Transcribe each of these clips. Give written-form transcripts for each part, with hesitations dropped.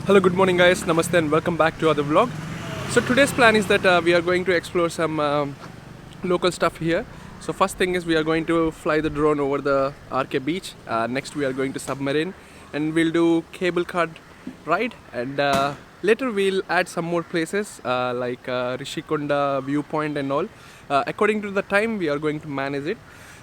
Hello, good morning guys, namaste and welcome back to other vlog. So today's plan is that we are going to explore some local stuff here. So first thing is we are going to fly the drone over the RK beach. Next we are going to submarine and we'll do cable car ride, and later we'll add some more places like Rishikonda viewpoint and all. According to the time we are going to manage it.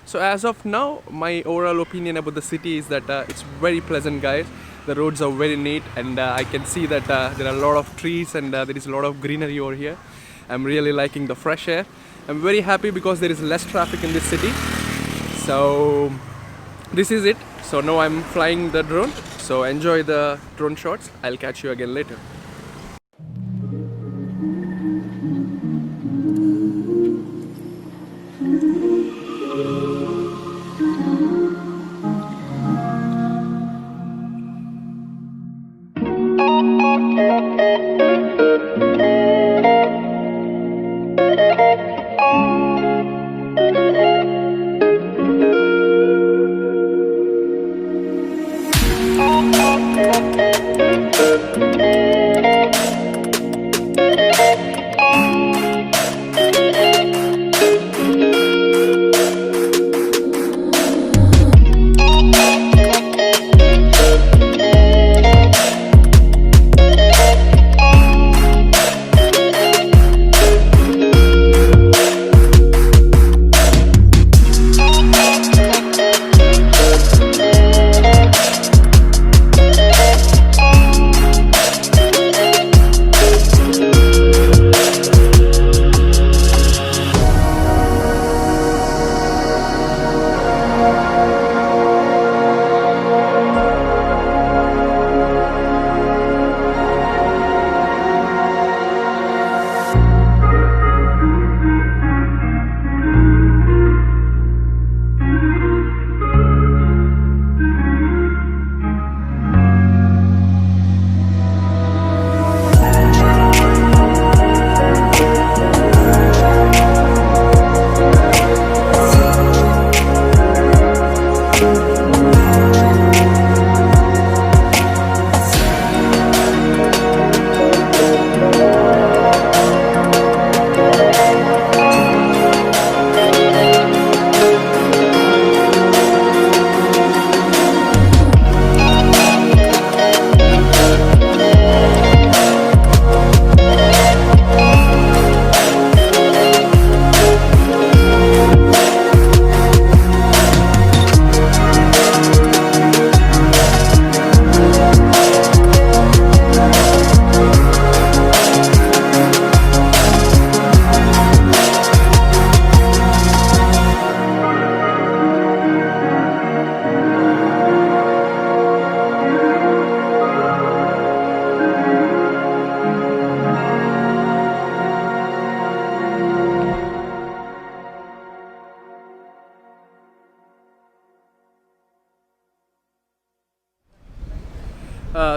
So as of now, my overall opinion about the city is that it's very pleasant guys. The roads are very neat, and I can see that there are a lot of trees and there is a lot of greenery over here. I'm really liking the fresh air. I'm very happy because there is less traffic in this city. So this is it. So now I'm flying the drone. So enjoy the drone shots. I'll catch you again later.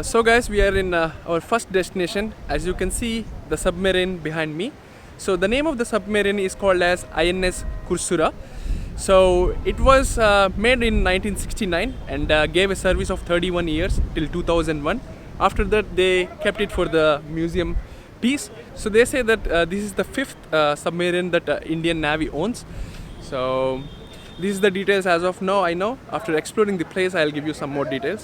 So guys, we are in our first destination. As you can see, the submarine behind me. So the name of the submarine is called as INS Kursura. So it was made in 1969 and gave a service of 31 years till 2001. After that, they kept it for the museum piece. So they say that this is the fifth submarine that Indian Navy owns. So these are the details as of now. I know after exploring the place, I'll give you some more details.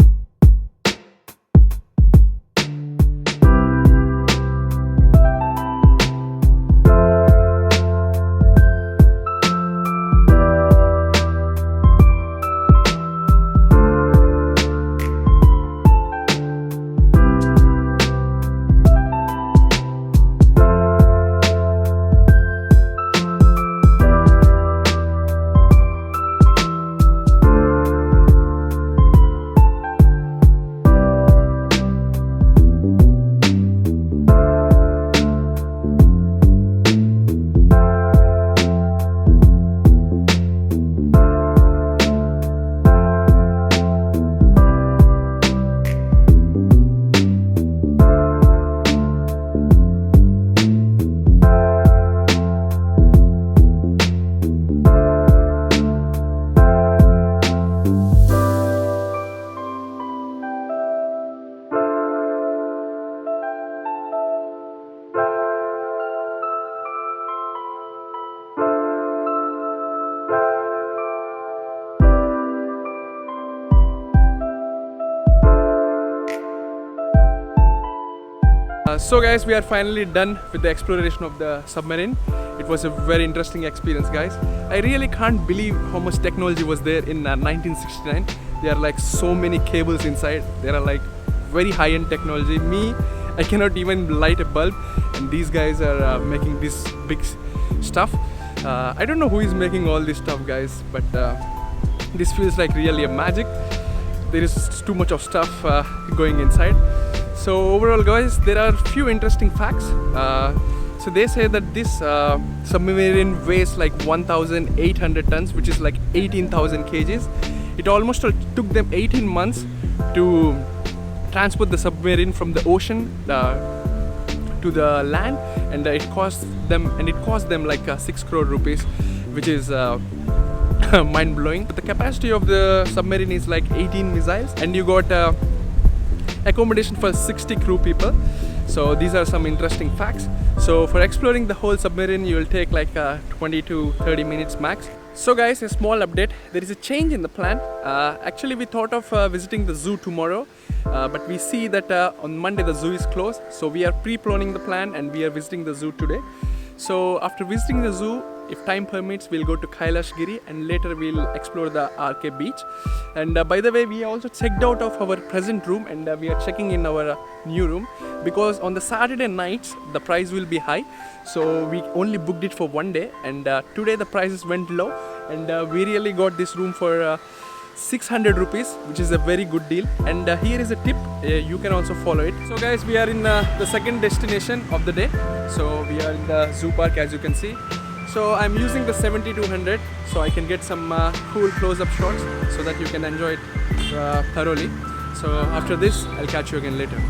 So guys, we are finally done with the exploration of the submarine. It was a very interesting experience, guys. I really can't believe how much technology was there in 1969. There are like so many cables inside. There are like very high-end technology. I cannot even light a bulb, and these guys are making this big stuff. I don't know who is making all this stuff, guys, but this feels like really a magic. There is too much of stuff going inside. So overall, guys, there are a few interesting facts. So they say that this submarine weighs like 1,800 tons, which is like 18,000 kgs. It almost took them 18 months to transport the submarine from the ocean to the land, and it cost them like 6 crore rupees, which is mind-blowing. But the capacity of the submarine is like 18 missiles, and you got accommodation for 60 crew people. So these are some interesting facts. So for exploring the whole submarine, you will take like 20 to 30 minutes max. So guys, a small update. There is a change in the plan. Actually, we thought of visiting the zoo tomorrow, but we see that on Monday the zoo is closed. So we are pre-planning the plan and we are visiting the zoo today. So after visiting the zoo, if time permits, we'll go to Kailashgiri and later we'll explore the RK beach. And by the way, we also checked out of our present room and we are checking in our new room, because on the Saturday nights the price will be high. So we only booked it for one day, and today the prices went low, and we really got this room for 600 rupees, which is a very good deal. And here is a tip, you can also follow it. So guys, we are in the second destination of the day. So we are in the zoo park, as you can see. So I'm using the 7200 so I can get some cool close-up shots so that you can enjoy it thoroughly. So after this, I'll catch you again later.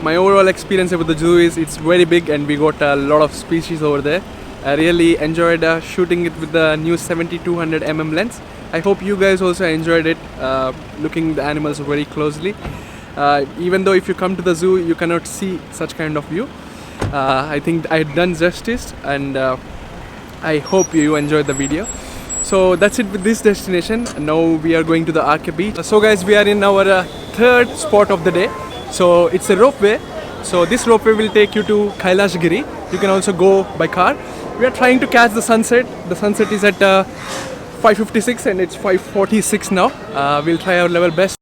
my overall experience with the zoo is it's very big and we got a lot of species over there. I really enjoyed shooting it with the new 7200 lens. I hope you guys also enjoyed it, looking the animals very closely. Even though if you come to the zoo you cannot see such kind of view. I think I had done justice, and I hope you enjoyed the video. So that's it with this destination. Now we are going to the Arke Beach. So guys, we are in our third spot of the day. So it's a ropeway. So this ropeway will take you to Kailashgiri. You can also go by car. We are trying to catch the sunset. The sunset is at 5:56 and it's 5:46 now. We'll try our level best.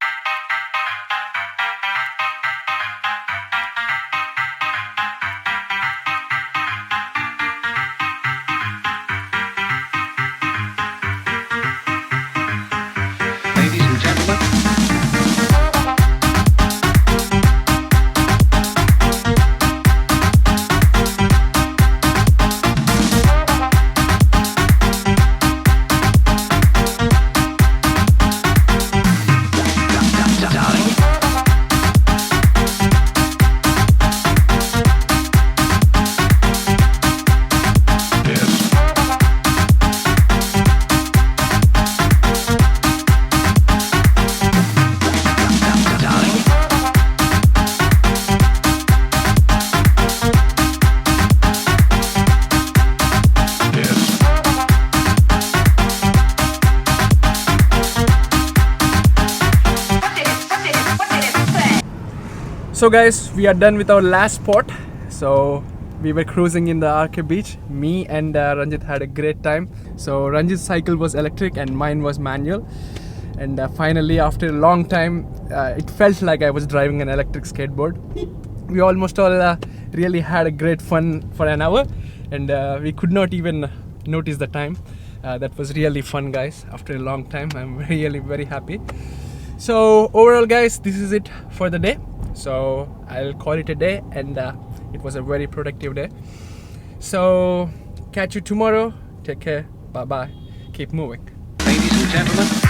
So guys, we are done with our last spot. So we were cruising in the Arke Beach. Me and Ranjit had a great time. So Ranjit's cycle was electric and mine was manual. And finally, after a long time, it felt like I was driving an electric skateboard. We almost all really had a great fun for an hour, and we could not even notice the time. That was really fun, guys. After a long time, I'm really very happy. So overall, guys, this is it for the day. So I'll call it a day, and it was a very productive day. So catch you tomorrow. Take care. Bye bye. Keep moving. Ladies and gentlemen.